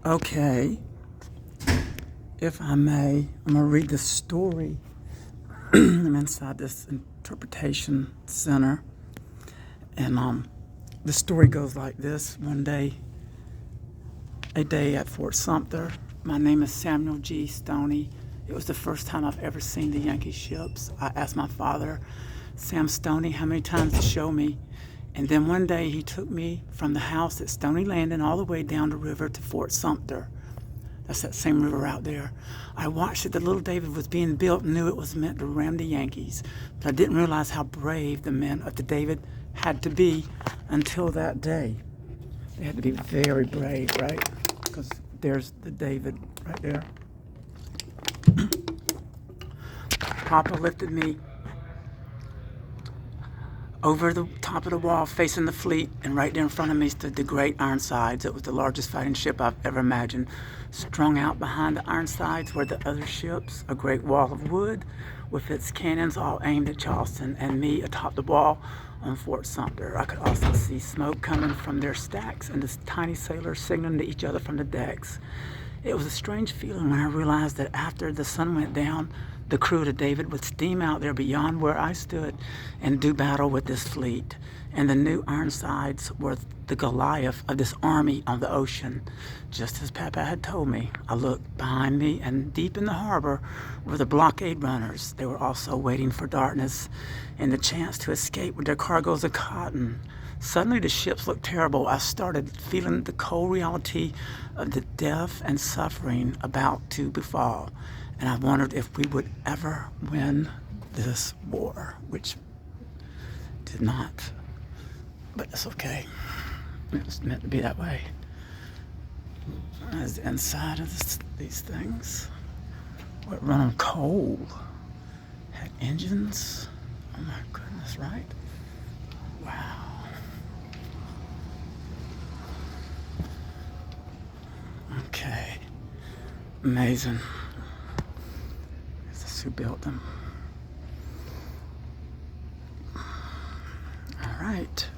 Okay, if I may, I'm going to read the story. I'm inside this interpretation center, and the story goes like this. One day, a day at Fort Sumter. My name is Samuel G. Stoney. It was the first time I've ever seen the Yankee ships. I asked my father, Sam Stoney, how many times to show me. And then one day he took me from the house at Stony Landing all the way down the river to Fort Sumter. That's that same river out there. I watched it. The little David was being built and knew it was meant to ram the Yankees. But I didn't realize how brave the men of the David had to be until that day. They had to be very brave, right? Because there's the David right there. Papa lifted me over the top of the wall facing the fleet, and right there in front of me stood the great Ironsides. It was the largest fighting ship I've ever imagined. Strung out behind the Ironsides were the other ships, a great wall of wood with its cannons all aimed at Charleston, and me atop the wall on Fort Sumter. I could also see smoke coming from their stacks and the tiny sailors signaling to each other from the decks. It was a strange feeling when I realized that after the sun went down, the crew of David would steam out there beyond where I stood and do battle with this fleet. And the new Ironsides were the Goliath of this army on the ocean. Just as Papa had told me, I looked behind me, and deep in the harbor were the blockade runners. They were also waiting for darkness and the chance to escape with their cargoes of cotton. Suddenly the ships looked terrible. I started feeling the cold reality of the death and suffering about to befall. And I wondered if we would ever win this war, which did not. But it's okay. It was meant to be that way. As the inside of these things, what run on coal, had engines. Oh my goodness, right? Wow. Okay. Amazing. This is who built them. All right.